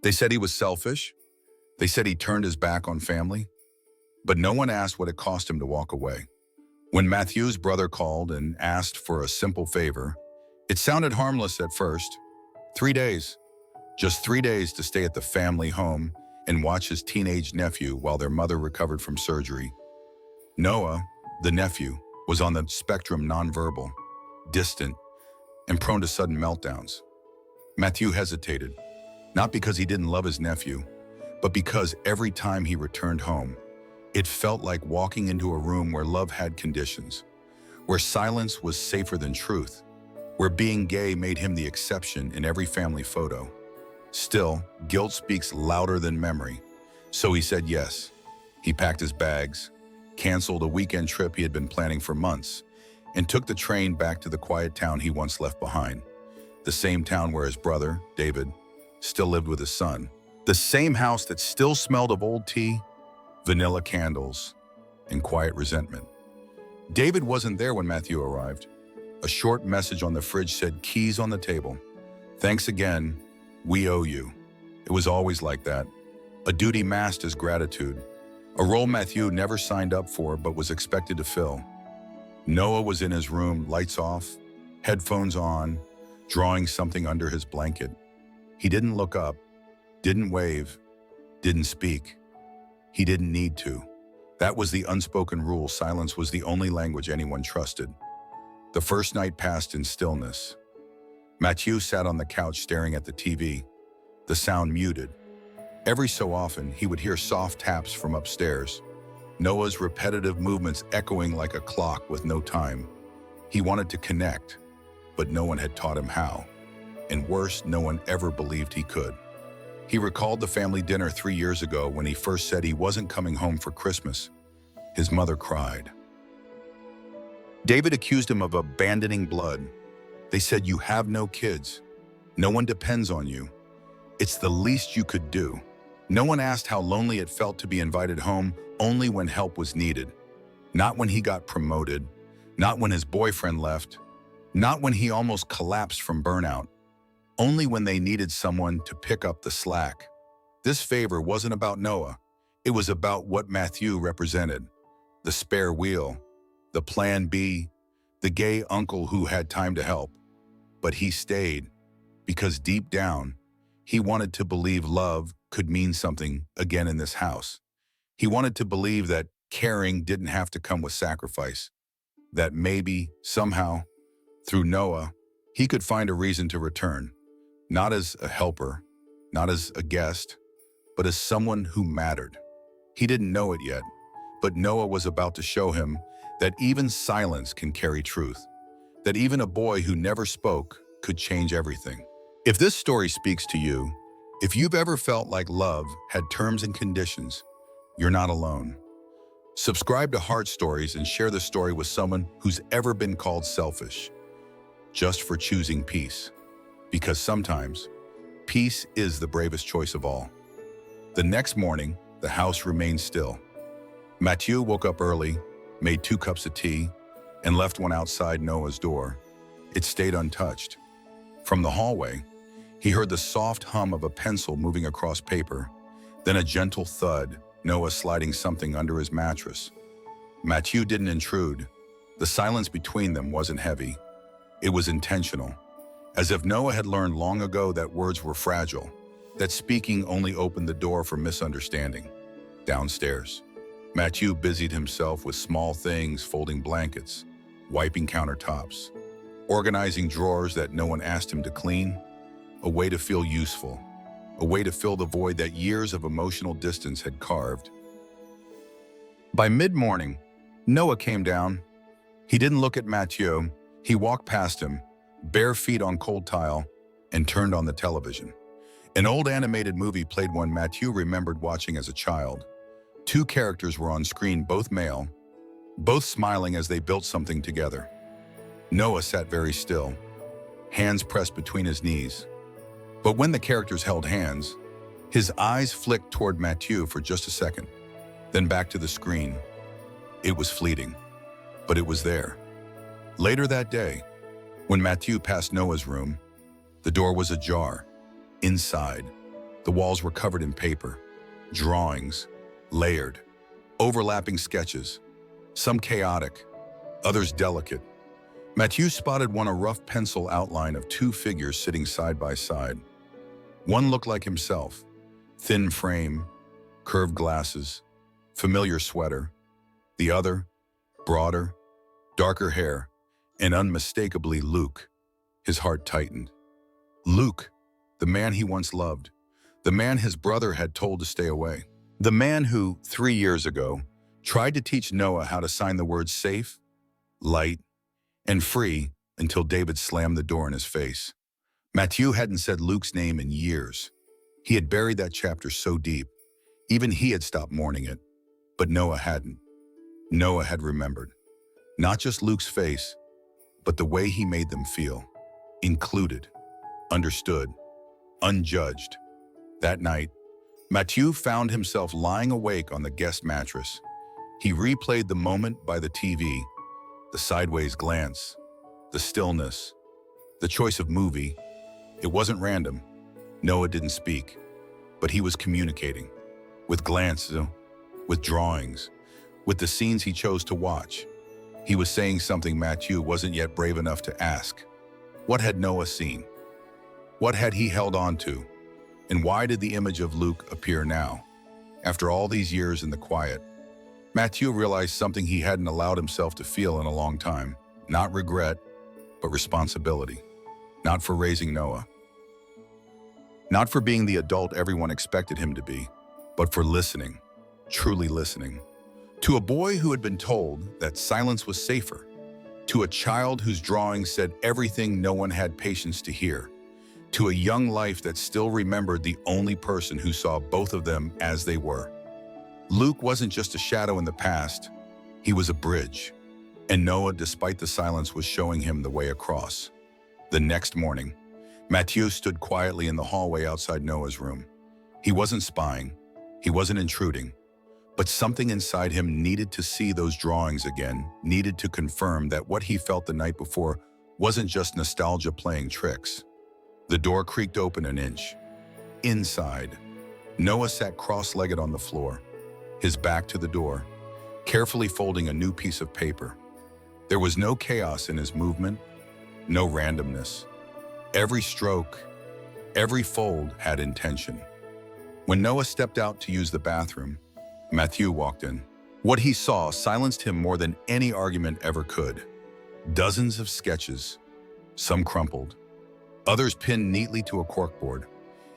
They said he was selfish. They said he turned his back on family. But no one asked what it cost him to walk away. When Mathieu's brother called and asked for a simple favor, it sounded harmless at first. 3 days. Just 3 days to stay at the family home and watch his teenage nephew while their mother recovered from surgery. Noah, the nephew, was on the spectrum nonverbal, distant, and prone to sudden meltdowns. Mathieu hesitated, not because he didn't love his nephew, but because every time he returned home, it felt like walking into a room where love had conditions, where silence was safer than truth, where being gay made him the exception in every family photo. Still, guilt speaks louder than memory, so he said yes. He packed his bags, canceled a weekend trip he had been planning for months, and took the train back to the quiet town he once left behind. The same town where his brother, David, still lived with his son. The same house that still smelled of old tea, vanilla candles, and quiet resentment. David wasn't there when Mathieu arrived. A short message on the fridge said, "Keys on the table. Thanks again. We owe you." It was always like that. A duty masked as gratitude. A role Mathieu never signed up for but was expected to fill. Noah was in his room, lights off, headphones on, drawing something under his blanket. He didn't look up, didn't wave, didn't speak. He didn't need to. That was the unspoken rule. Silence was the only language anyone trusted. The first night passed in stillness. Mathieu sat on the couch staring at the TV, the sound muted. Every so often, he would hear soft taps from upstairs, Noah's repetitive movements echoing like a clock with no time. He wanted to connect, but no one had taught him how. And worse, no one ever believed he could. He recalled the family dinner 3 years ago when he first said he wasn't coming home for Christmas. His mother cried. David accused him of abandoning blood. They said, "You have no kids. No one depends on you. It's the least you could do." No one asked how lonely it felt to be invited home only when help was needed. Not when he got promoted, not when his boyfriend left, not when he almost collapsed from burnout. Only when they needed someone to pick up the slack. This favor wasn't about Noah. It was about what Mathieu represented. The spare wheel, the plan B, the gay uncle who had time to help. But he stayed because deep down, he wanted to believe love could mean something again in this house. He wanted to believe that caring didn't have to come with sacrifice. That maybe, somehow, through Noah, he could find a reason to return. Not as a helper, not as a guest, but as someone who mattered. He didn't know it yet, but Noah was about to show him that even silence can carry truth, that even a boy who never spoke could change everything. If this story speaks to you, if you've ever felt like love had terms and conditions, you're not alone. Subscribe to Heartstories and share the story with someone who's ever been called selfish, just for choosing peace. Because sometimes, peace is the bravest choice of all. The next morning, the house remained still. Mathieu woke up early, made 2 cups of tea, and left one outside Noah's door. It stayed untouched. From the hallway, he heard the soft hum of a pencil moving across paper, then a gentle thud, Noah sliding something under his mattress. Mathieu didn't intrude. The silence between them wasn't heavy. It was intentional. As if Noah had learned long ago that words were fragile, that speaking only opened the door for misunderstanding. Downstairs, Mathieu busied himself with small things, folding blankets, wiping countertops, organizing drawers that no one asked him to clean, a way to feel useful, a way to fill the void that years of emotional distance had carved. By mid-morning, Noah came down. He didn't look at Mathieu. He walked past him, bare feet on cold tile, and turned on the television. An old animated movie played one Mathieu remembered watching as a child. 2 characters were on screen, both male, both smiling as they built something together. Noah sat very still, hands pressed between his knees. But when the characters held hands, his eyes flicked toward Mathieu for just a second, then back to the screen. It was fleeting, but it was there. Later that day, when Mathieu passed Noah's room, the door was ajar. Inside, The walls were covered in paper, drawings, layered, overlapping sketches, some chaotic, others delicate. Mathieu spotted a rough pencil outline of two figures sitting side by side. One looked like himself, thin frame, curved glasses, familiar sweater. The other, broader, darker hair, and unmistakably Luke. His heart tightened. Luke, the man he once loved, the man his brother had told to stay away. The man who, 3 years ago, tried to teach Noah how to sign the words safe, light, and free until David slammed the door in his face. Mathieu hadn't said Luke's name in years. He had buried that chapter so deep, even he had stopped mourning it. But Noah hadn't. Noah had remembered. Not just Luke's face, but the way he made them feel. Included, understood, unjudged. That night, Mathieu found himself lying awake on the guest mattress. He replayed the moment by the TV, the sideways glance, the stillness, the choice of movie. It wasn't random. Noah didn't speak, but he was communicating. With glances, with drawings, with the scenes he chose to watch. He was saying something Mathieu wasn't yet brave enough to ask. What had Noah seen? What had he held on to? And why did the image of Luke appear now? After all these years in the quiet, Mathieu realized something he hadn't allowed himself to feel in a long time. Not regret, but responsibility. Not for raising Noah. Not for being the adult everyone expected him to be, but for listening, truly listening. To a boy who had been told that silence was safer. To a child whose drawings said everything no one had patience to hear. To a young life that still remembered the only person who saw both of them as they were. Luke wasn't just a shadow in the past, he was a bridge. And Noah, despite the silence, was showing him the way across. The next morning, Mathieu stood quietly in the hallway outside Noah's room. He wasn't spying, he wasn't intruding, but something inside him needed to see those drawings again, needed to confirm that what he felt the night before wasn't just nostalgia playing tricks. The door creaked open an inch. Inside, Noah sat cross-legged on the floor, his back to the door, carefully folding a new piece of paper. There was no chaos in his movement, no randomness. Every stroke, every fold had intention. When Noah stepped out to use the bathroom, Mathieu walked in. What he saw silenced him more than any argument ever could. Dozens of sketches, some crumpled, others pinned neatly to a corkboard.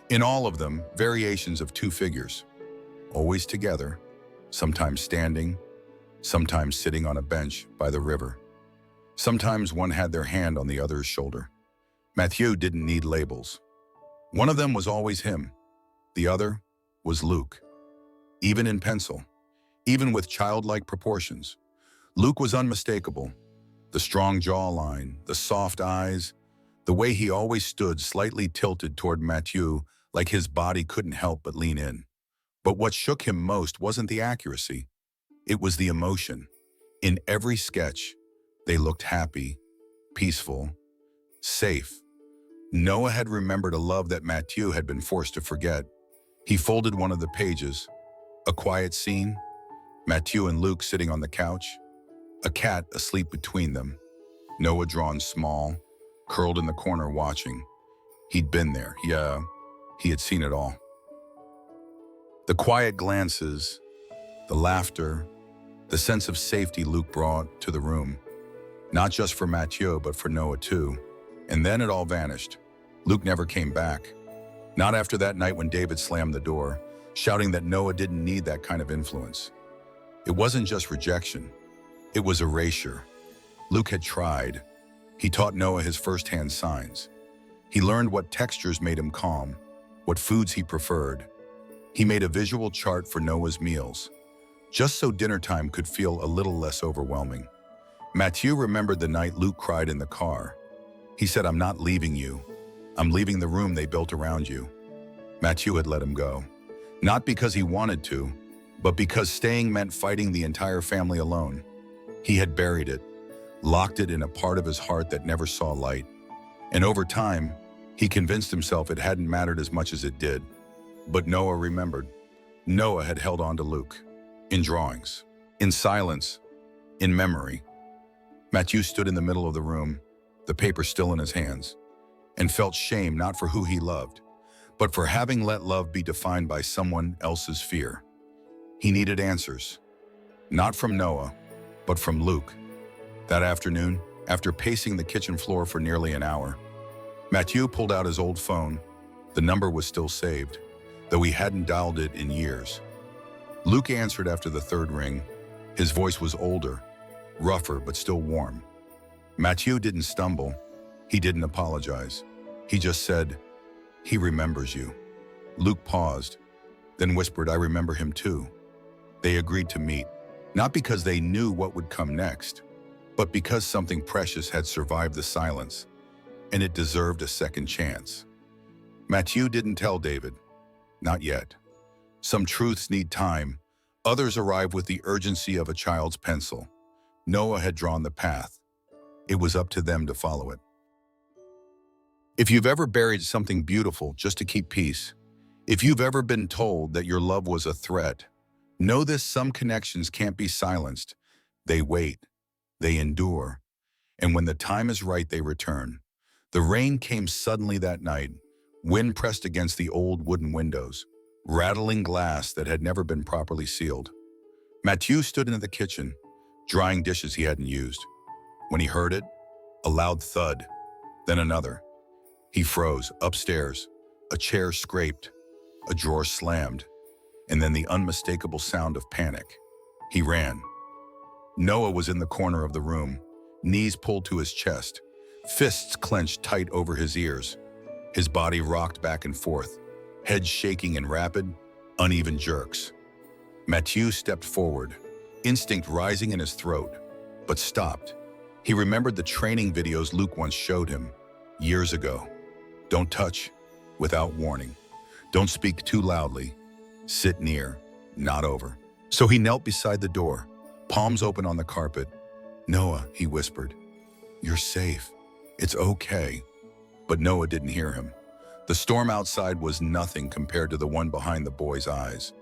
In all of them, variations of two figures, always together, sometimes standing, sometimes sitting on a bench by the river. Sometimes one had their hand on the other's shoulder. Mathieu didn't need labels. One of them was always him. The other was Luke. Even in pencil, even with childlike proportions, Luke was unmistakable. The strong jawline, the soft eyes, the way he always stood slightly tilted toward Mathieu like his body couldn't help but lean in. But what shook him most wasn't the accuracy. It was the emotion. In every sketch, they looked happy, peaceful, safe. Noah had remembered a love that Mathieu had been forced to forget. He folded one of the pages. A quiet scene, Mathieu and Luke sitting on the couch, a cat asleep between them, Noah drawn small, curled in the corner watching. He'd been there, yeah, he had seen it all. The quiet glances, the laughter, the sense of safety Luke brought to the room, not just for Mathieu, but for Noah too. And then it all vanished. Luke never came back. Not after that night when David slammed the door, shouting that Noah didn't need that kind of influence. It wasn't just rejection, it was erasure. Luke had tried. He taught Noah his first-hand signs. He learned what textures made him calm, what foods he preferred. He made a visual chart for Noah's meals, just so dinner time could feel a little less overwhelming. Mathieu remembered the night Luke cried in the car. He said, "I'm not leaving you. I'm leaving the room they built around you." Mathieu had let him go. Not because he wanted to, but because staying meant fighting the entire family alone. He had buried it, locked it in a part of his heart that never saw light. And over time, he convinced himself it hadn't mattered as much as it did. But Noah remembered. Noah had held on to Luke. In drawings, in silence, in memory. Mathieu stood in the middle of the room, the paper still in his hands, and felt shame not for who he loved, but for having let love be defined by someone else's fear. He needed answers, not from Noah, but from Luke. That afternoon, after pacing the kitchen floor for nearly an hour, Mathieu pulled out his old phone. The number was still saved, though he hadn't dialed it in years. Luke answered after the third ring. His voice was older, rougher, but still warm. Mathieu didn't stumble. He didn't apologize. He just said, "He remembers you." Luke paused, then whispered, "I remember him too." They agreed to meet, not because they knew what would come next, but because something precious had survived the silence, and it deserved a second chance. Mathieu didn't tell David. Not yet. Some truths need time. Others arrive with the urgency of a child's pencil. Noah had drawn the path. It was up to them to follow it. If you've ever buried something beautiful just to keep peace, if you've ever been told that your love was a threat, know this: some connections can't be silenced. They wait, they endure, and when the time is right, they return. The rain came suddenly that night. Wind pressed against the old wooden windows, rattling glass that had never been properly sealed. Mathieu stood in the kitchen, drying dishes he hadn't used. When he heard it, a loud thud, then another. He froze. Upstairs, a chair scraped, a drawer slammed, and then the unmistakable sound of panic. He ran. Noah was in the corner of the room, knees pulled to his chest, fists clenched tight over his ears. His body rocked back and forth, head shaking in rapid, uneven jerks. Mathieu stepped forward, instinct rising in his throat, but stopped. He remembered the training videos Luke once showed him, years ago. Don't touch, without warning. Don't speak too loudly. Sit near, not over. So he knelt beside the door, palms open on the carpet. "Noah," he whispered, "you're safe. It's okay." But Noah didn't hear him. The storm outside was nothing compared to the one behind the boy's eyes.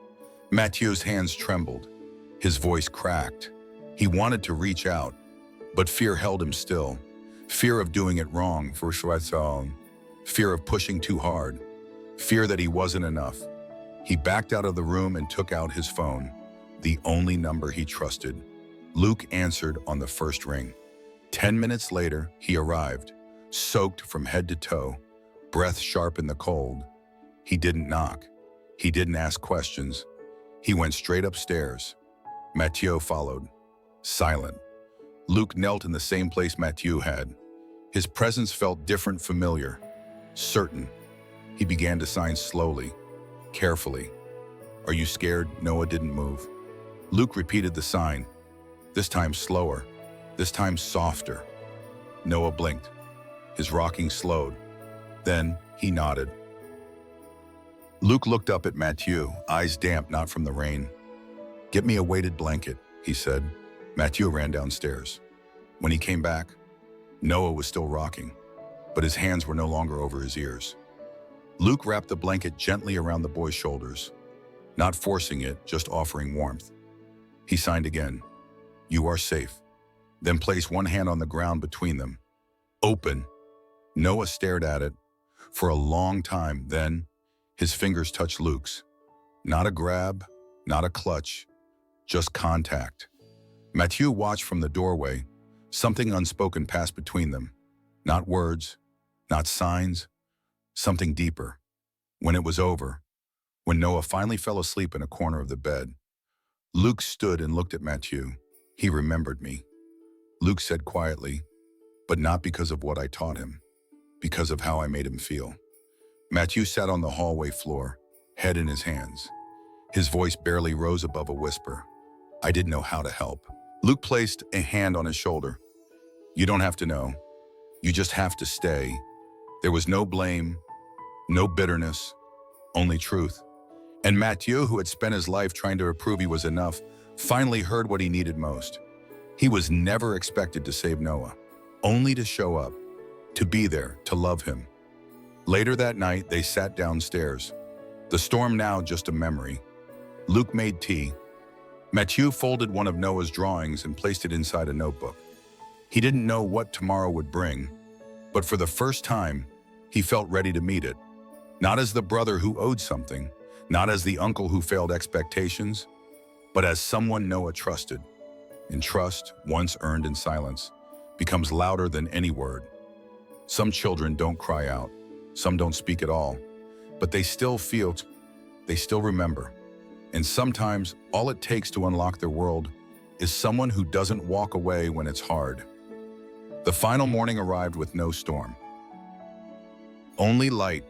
Mathieu's hands trembled. His voice cracked. He wanted to reach out, but fear held him still. Fear of doing it wrong, for Sexuality. Fear of pushing too hard. Fear that he wasn't enough. He backed out of the room and took out his phone, the only number he trusted. Luke answered on the first ring. 10 minutes later, he arrived, soaked from head to toe, breath sharp in the cold. He didn't knock. He didn't ask questions. He went straight upstairs. Mathieu followed, silent. Luke knelt in the same place Mathieu had. His presence felt different, familiar, certain. He began to sign slowly, carefully. "Are you scared?" Noah didn't move. Luke repeated the sign, this time slower, this time softer. Noah blinked. His rocking slowed. Then he nodded. Luke looked up at Mathieu, eyes damp not from the rain. "Get me a weighted blanket," he said. Mathieu ran downstairs. When he came back, Noah was still rocking, but his hands were no longer over his ears. Luke wrapped the blanket gently around the boy's shoulders, not forcing it, just offering warmth. He signed again, "You are safe," then placed one hand on the ground between them. "Open." Noah stared at it for a long time, then his fingers touched Luke's. Not a grab, not a clutch, just contact. Mathieu watched from the doorway. Something unspoken passed between them. Not words, not signs, something deeper. When it was over, when Noah finally fell asleep in a corner of the bed, Luke stood and looked at Mathieu. "He remembered me," Luke said quietly, "but not because of what I taught him, because of how I made him feel." Mathieu sat on the hallway floor, head in his hands. His voice barely rose above a whisper. "I didn't know how to help." Luke placed a hand on his shoulder. "You don't have to know. You just have to stay." There was no blame, no bitterness, only truth. And Mathieu, who had spent his life trying to prove he was enough, finally heard what he needed most. He was never expected to save Noah, only to show up, to be there, to love him. Later that night, they sat downstairs. The storm now just a memory. Luke made tea. Mathieu folded one of Noah's drawings and placed it inside a notebook. He didn't know what tomorrow would bring, but for the first time, he felt ready to meet it. Not as the brother who owed something, not as the uncle who failed expectations, but as someone Noah trusted. And trust, once earned in silence, becomes louder than any word. Some children don't cry out, some don't speak at all, but they still feel, they still remember. And sometimes all it takes to unlock their world is someone who doesn't walk away when it's hard. The final morning arrived with no storm. Only light,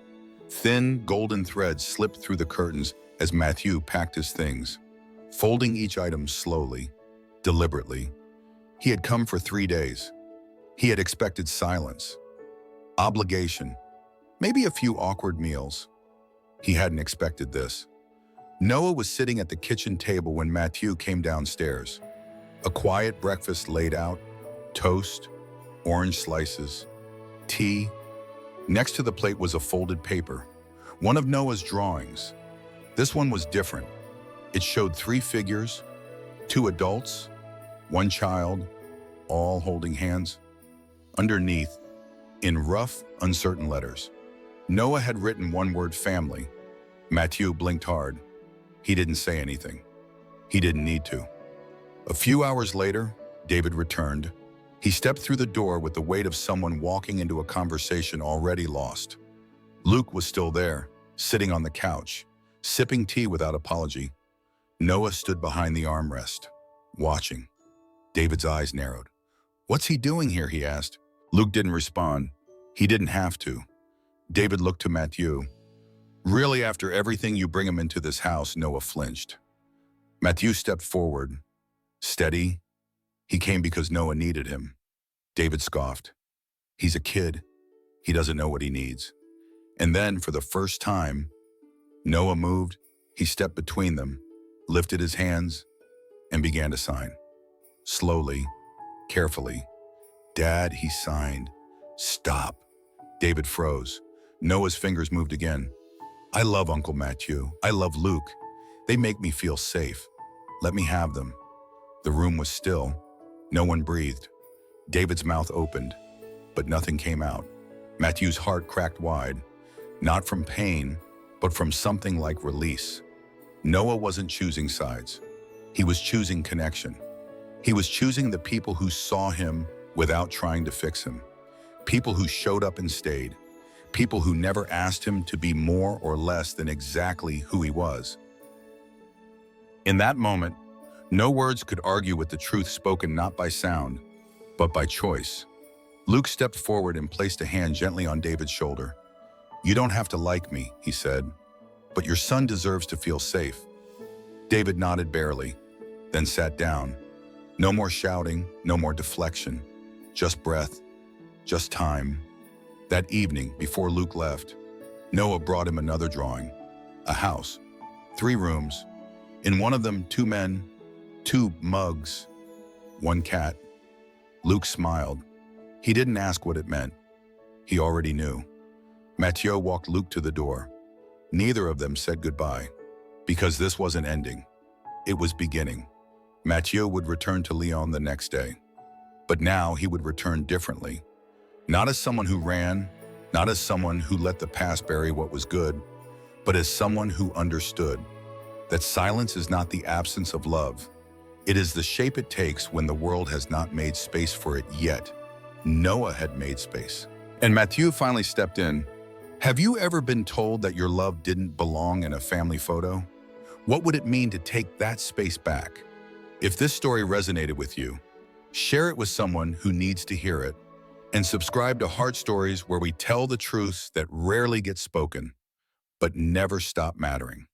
thin golden threads slipped through the curtains as Mathieu packed his things, folding each item slowly, deliberately. He had come for 3 days. He had expected silence, obligation, maybe a few awkward meals. He hadn't expected this. Noah was sitting at the kitchen table when Mathieu came downstairs. A quiet breakfast laid out, toast, orange slices, tea. Next to the plate was a folded paper, one of Noah's drawings. This one was different. It showed 3 figures, 2 adults, 1 child, all holding hands. Underneath, in rough, uncertain letters, Noah had written one word: family. Mathieu blinked hard. He didn't say anything. He didn't need to. A few hours later, David returned. He stepped through the door with the weight of someone walking into a conversation already lost. Luke was still there, sitting on the couch, sipping tea without apology. Noah stood behind the armrest, watching. David's eyes narrowed. "What's he doing here?" he asked. Luke didn't respond. He didn't have to. David looked to Mathieu. "Really, after everything you bring him into this house?" Noah flinched. Mathieu stepped forward, steady. He came because Noah needed him. David scoffed. "He's a kid. He doesn't know what he needs." And then, for the first time, Noah moved. He stepped between them, lifted his hands, and began to sign. Slowly, carefully. "Dad," he signed. "Stop." David froze. Noah's fingers moved again. "I love Uncle Mathieu. I love Luke. They make me feel safe. Let me have them." The room was still. No one breathed. David's mouth opened, but nothing came out. Mathieu's heart cracked wide, not from pain, but from something like release. Noah wasn't choosing sides. He was choosing connection. He was choosing the people who saw him without trying to fix him. People who showed up and stayed. People who never asked him to be more or less than exactly who he was. In that moment, no words could argue with the truth spoken not by sound, but by choice. Luke stepped forward and placed a hand gently on David's shoulder. "You don't have to like me," he said, "but your son deserves to feel safe." David nodded barely, then sat down. No more shouting, no more deflection, just breath, just time. That evening, before Luke left, Noah brought him another drawing. A house, 3 rooms. In one of them, 2 men, 2 mugs, 1 cat. Luke smiled. He didn't ask what it meant. He already knew. Mathieu walked Luke to the door. Neither of them said goodbye, because this wasn't ending. It was beginning. Mathieu would return to Lyon the next day. But now he would return differently. Not as someone who ran, not as someone who let the past bury what was good, but as someone who understood that silence is not the absence of love. It is the shape it takes when the world has not made space for it yet. Noah had made space. And Mathieu finally stepped in. Have you ever been told that your love didn't belong in a family photo? What would it mean to take that space back? If this story resonated with you, share it with someone who needs to hear it, and subscribe to Heartstories, where we tell the truths that rarely get spoken, but never stop mattering.